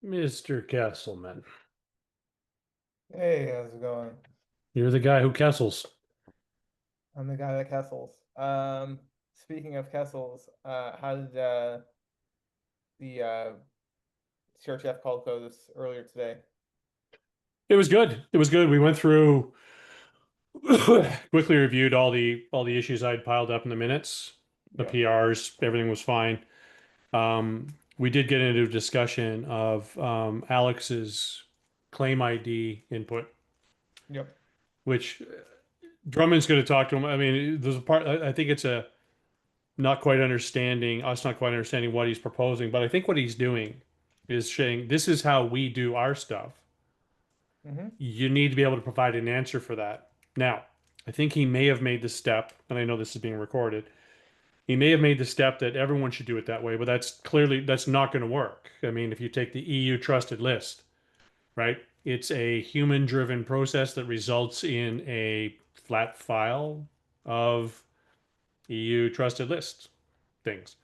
Mr. Kesselman. Hey, how's it going? You're the guy who Kessels. I'm the guy that Kessels. Speaking of Kessels, how did the CRTF call go this earlier today? It was good. It was good. We went through quickly reviewed all the issues I'd piled up in the minutes, the Yeah. PRs, everything was fine. We did get into a discussion of Alex's claim ID input, Yep. which Drummond's going to talk to him. I mean, there's a part I think it's a not quite understanding what he's proposing, but I think what he's doing is saying this is how we do our stuff. Mm-hmm. You need to be able to provide an answer for that. Now, I think he may have made the step, and I know this is being recorded. He may have made the step that everyone should do it that way, but that's not going to work. I mean, if you take the EU trusted list, right? It's a human-driven process that results in a flat file of EU trusted list things.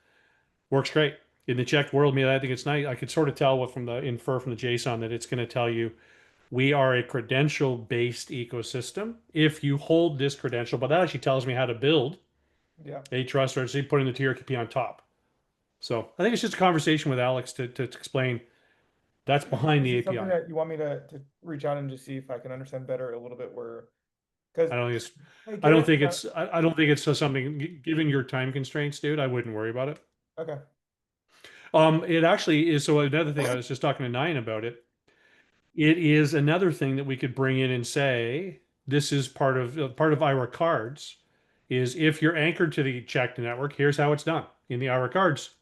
Works great. In the checked world, I think it's nice. I could sort of tell what from the infer from the JSON that it's going to tell you we are a credential based ecosystem. If you hold this credential, but that actually tells me how to build Yeah. a trust registry, putting the TRKP on top. So I think it's just a conversation with Alex to explain that's behind Is the it something API. that you want me to reach out and just see if I can understand better a little bit where, because I don't think it's I get it. I don't think it's something given your time constraints, dude. I wouldn't worry about it. Okay. It actually is. So another thing, I was just talking to Nine about it. It is another thing that we could bring in and say this is part of IRA cards is if you're anchored to the checked network, here's how it's done in the IRA cards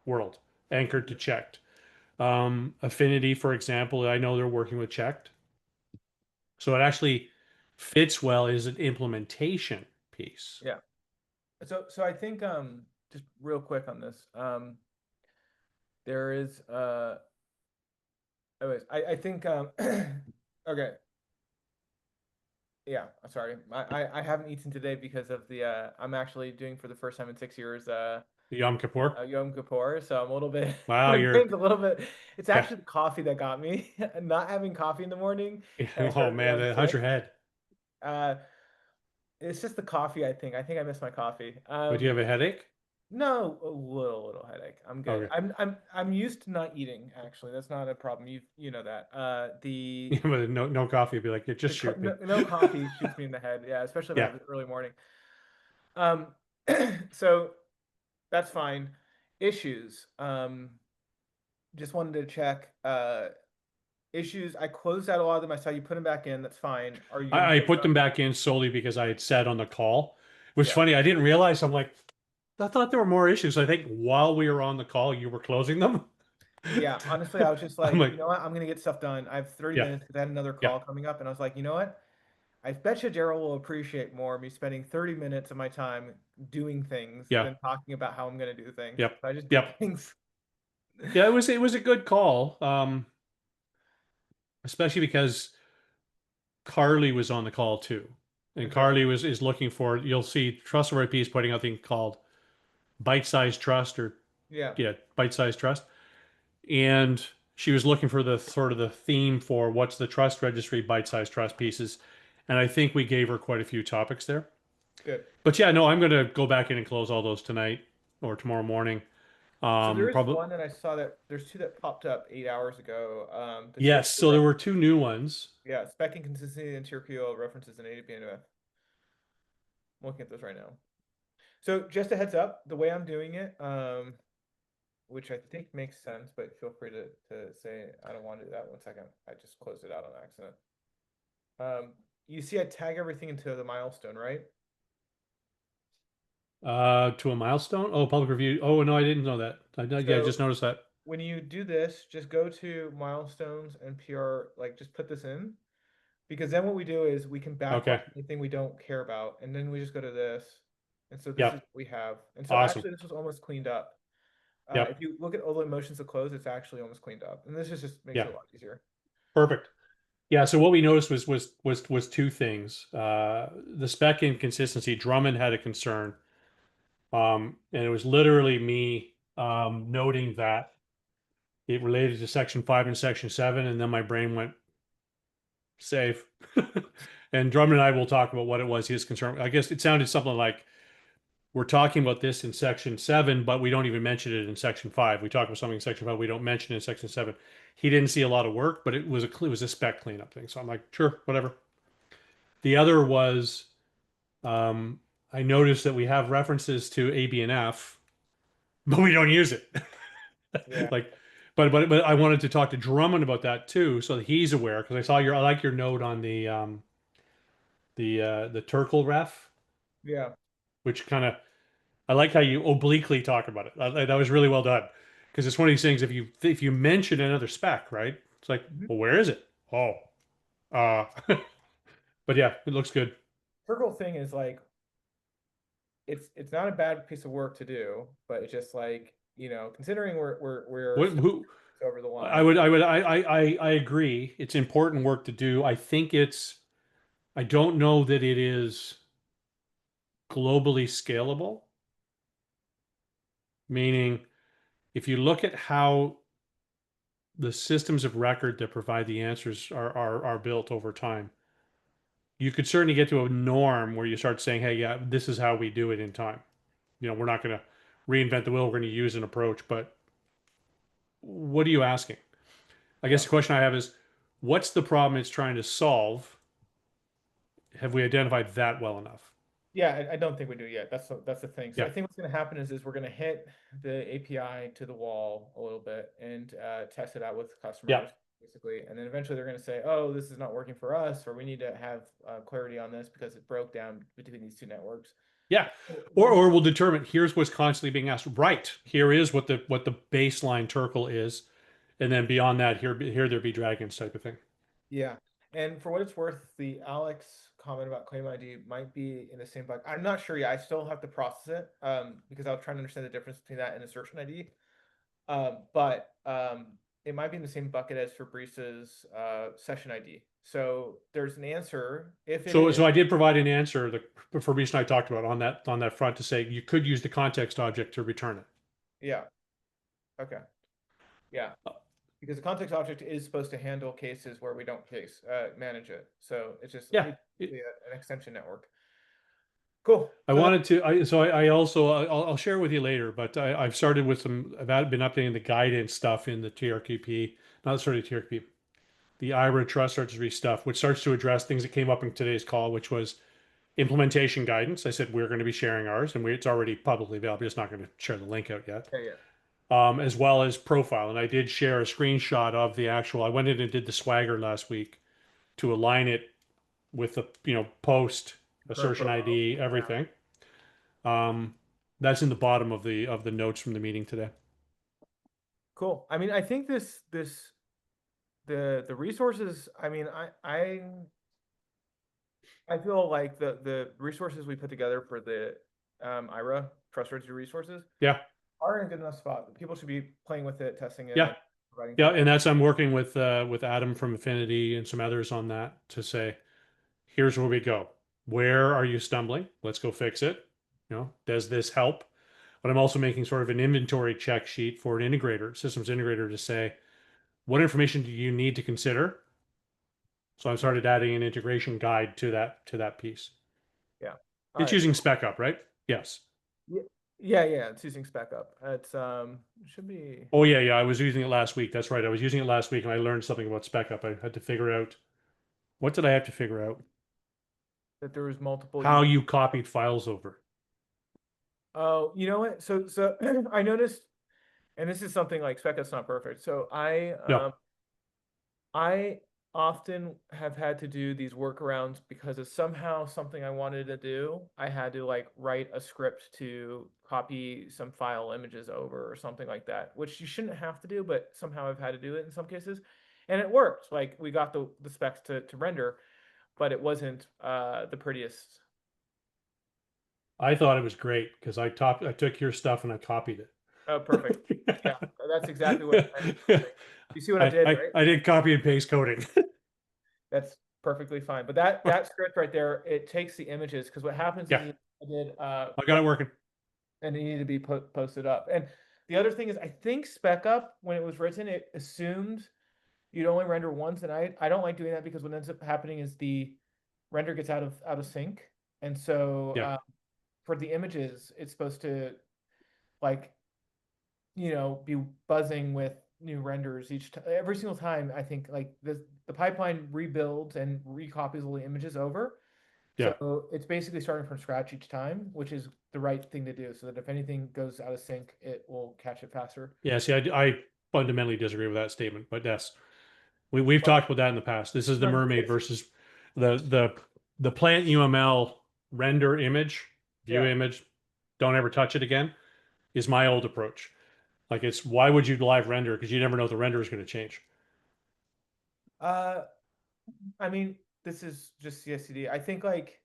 world, anchored to checked. Affinity, for example, I know they're working with checked, so it actually fits well as an implementation piece. Yeah. So I think just real quick on this. There is anyways, I think okay. Yeah, I'm sorry. I haven't eaten today because of the I'm actually doing for the first time in 6 years Yom Kippur. Yom Kippur, so I'm a little bit Wow, my you're brain's a little bit. It's yeah. actually the coffee that got me. Not having coffee in the morning kind of Oh started me man, on how's sick. your head? Uh, it's just the coffee. I think I missed my coffee. Would you have a headache? No, a little headache. I'm good. Okay, I'm used to not eating. Actually, that's not a problem. You know that. but no coffee. Would be like, yeah, just shoot me. No coffee shoots me in the head. Yeah, especially if I Yeah. have an early morning. Um, so that's fine. Issues. Just wanted to check. Issues. I closed out a lot of them. I saw you put them back in. That's fine. Are you gonna I close put out? them back in solely because I had said on the call. It was Yeah. funny. I didn't realize. I'm like, I thought there were more issues. I think while we were on the call, you were closing them. Yeah. Honestly, I was just I'm like, like, you know what? I'm gonna get stuff done. I have 30 yeah, minutes because I had another yeah, call coming up, and I was like, you know what? I bet you Daryl will appreciate more me spending 30 minutes of my time doing things yeah, than talking about how I'm gonna do things. yep, So I just did yep. things. Yeah, it was a good call. Especially because Carly was on the call too. And Okay. Carly was is looking for, you'll see Trust RIP is putting out a thing called bite-sized trust or Yeah. yeah, bite-sized trust. And she was looking for the sort of the theme for what's the trust registry bite-sized trust pieces. And I think we gave her quite a few topics there. Good. But yeah, no, I'm going to go back in and close all those tonight or tomorrow morning. So there is Probably one that I saw that there's two that popped up 8 hours ago. The yes. TRPO So there ref, were two new ones. yeah, spec inconsistency and TRPO references in ADP and OF. I'm looking at those right now. So just a heads up, the way I'm doing it, which I think makes sense, but feel free to say I don't want to do that. 1 second. I just closed it out on accident. You see I tag everything into the milestone, right? To a milestone. Oh, public review. Oh no, I didn't know that. Yeah, I So just noticed that. when you do this, just go to milestones and PR, like just put this in. Because then what we do is we can backlog Okay. anything we don't care about, and then we just go to this. And so this is Yep. what we have. And so Awesome. actually this was almost cleaned up. If Yep. you look at all the emotions to close, it's actually almost cleaned up. And this is just makes it Yeah. a lot easier. Perfect. Yeah. So what we noticed was two things. The spec inconsistency. Drummond had a concern. And it was literally me noting that. it related to section 5 and section 7, and then my brain went save. And Drummond and I will talk about what it was he was concerned. I guess it sounded something like we're talking about this in section 7, but we don't even mention it in section 5. We talk about something in section 5, we don't mention it in section 7. He didn't see a lot of work, but it was a spec cleanup thing. So I'm like, sure, whatever. The other was um, I noticed that we have references to ABNF, but we don't use it. Yeah, Like, but I wanted to talk to Drummond about that too, so that he's aware. Because I like your note on the Turkle ref, yeah. which kind of I like how you obliquely talk about it. That was really well done. Because it's one of these things. If you mention another spec, right? It's like, Mhm. well, where is it? Oh, uh, but yeah, it looks good. Circle thing is like it's not a bad piece of work to do, but it's just like, considering we're What, still who over the I line. would I would I agree. It's important work to do. I don't know that it is globally scalable. Meaning, if you look at how the systems of record that provide the answers are built over time, you could certainly get to a norm where you start saying, hey, yeah, this is how we do it in time. We're not going to reinvent the wheel. We're going to use an approach. But what are you asking? I guess Yeah. the question I have is, what's the problem it's trying to solve? Have we identified that well enough? Yeah, I don't think we do yet. That's the thing. So I Yeah. think what's going to happen is we're going to hit the API to the wall a little bit and test it out with Yeah. customers, basically. And then eventually they're going to say, oh, this is not working for us, or we need to have clarity on this because it broke down between these two networks. Yeah. Or Eventually, or we'll determine here's what's constantly being asked. Right. Here is what the baseline Turkle is. And then beyond that, here there be dragons type of thing. yeah. And for what it's worth, the Alex comment about claim ID might be in the same bucket. I'm not sure yet. I still have to process it because I was trying to understand the difference between that and assertion ID. But it might be in the same bucket as Fabrice's session ID. So there's an answer. If it So is, I did provide an answer that Fabrice and I talked about on that front to say you could use the context object to return it. yeah, okay, yeah, because the context object is supposed to handle cases where we don't manage it. So it's just Yeah. it's an extension network. Cool. I So that wanted to. I also I'll share with you later, but I've started with some. Been updating the guidance stuff in the TRQP, not sorry TRQP, the IRA Trust Registry stuff, which starts to address things that came up in today's call, which was implementation guidance. I said we're going to be sharing ours, and it's already publicly available. Just not going to share the link out yet. yeah, yeah, As well as profile, and I did share a screenshot of the actual. I went in and did the Swagger last week to align it with the post current assertion profile. ID Yeah. everything. Um, that's in the bottom of the notes from the meeting today. Cool. I mean, I think the resources. I mean, I feel like the resources we put together for the IRA trustworthy resources Yeah, are in a good enough spot. People should be playing with it, testing it, yeah, and providing yeah. feedback. And that's I'm working with Adam from Affinity and some others on that to say, here's where we go. Where are you stumbling? Let's go fix it. Does this help? But I'm also making sort of an inventory check sheet for an integrator, systems integrator, to say what information do you need to consider. So I've Yeah, started adding an integration guide to that piece. yeah. All It's right. using spec up, right? Yes. Yeah, yeah, yeah. It's using spec up. It's should be Oh yeah, yeah. I was using it last week. That's right. I was using it last week, and I learned something about spec up. I had to figure out what did I have to figure out? that there was multiple How unique. you copied files over. Oh, you know what? So I noticed, and this is something like spec up's not perfect. So No, I often have had to do these workarounds because of somehow something I wanted to do. I had to like write a script to copy some file images over or something like that, which you shouldn't have to do, but somehow I've had to do it in some cases. And it worked. Like we got the specs to render, but it wasn't the prettiest. I thought it was great because I took your stuff and I copied Oh, perfect. Yeah, it. that's exactly what I ended up doing. You see what I I, did, I right? I did copy and paste coding. That's perfectly fine. But that script right there, it takes the images because what happens is Yeah, I did I got it working. and it needed to be posted up. And The other thing is, I think spec up when it was written, it assumed you'd only render once, and I don't like doing that because what ends up happening is the render gets out of sync, and so Yeah, for the images, it's supposed to like be buzzing with new renders every single time. I think like the pipeline rebuilds and recopies all the images over. yeah, So it's basically starting from scratch each time, which is the right thing to do, so that if anything goes out of sync, it will catch it faster. yeah. See, I fundamentally disagree with that statement, but yes, we've But talked about that in the past. This is the no, mermaid versus the plant UML render image, view yeah. image, don't ever touch it again is my old approach. Like it's why would you live render? Because you never know if the render is going to change. Uh, I mean, this is just CSCD. I think like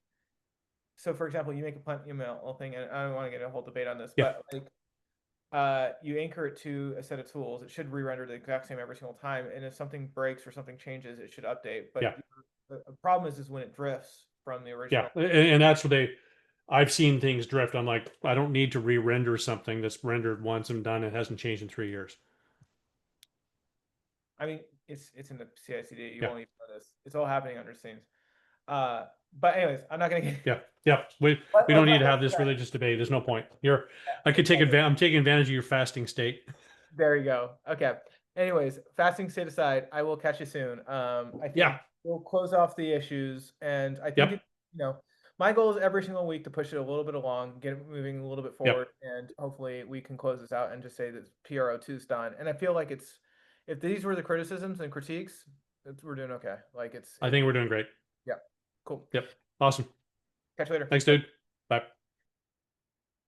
so. For example, you make a plant email thing, and I don't want to get a whole debate on this, Yeah, but like you anchor it to a set of tools. It should re-render the exact same every single time, and if something breaks or something changes, it should update. But yeah, the problem is when it drifts from the yeah. original. And that's what I've seen things drift. I'm like, I don't need to re-render something that's rendered once and done. It hasn't changed in 3 years. I mean, it's in the CI/CD. You Yeah, won't even notice. It's all happening under scenes. Uh, but anyways, I'm not gonna get. yeah, yeah. We don't Let's need not to get have into this that. religious debate. There's no point. I could take Exactly. advantage. I'm taking advantage of your fasting state. There you go. Okay. Anyways, fasting state aside, I will catch you soon. I think Yeah, we'll close off the issues, and I think yep, it, my goal is every single week to push it a little bit along, get it moving a little bit yep. forward, and hopefully we can close this out and just say that PRO2 is done. And I feel like if these were the criticisms and critiques, we're doing okay. Like I think we're doing great. yeah, cool. Yep. Awesome. Catch you later. Thanks, dude.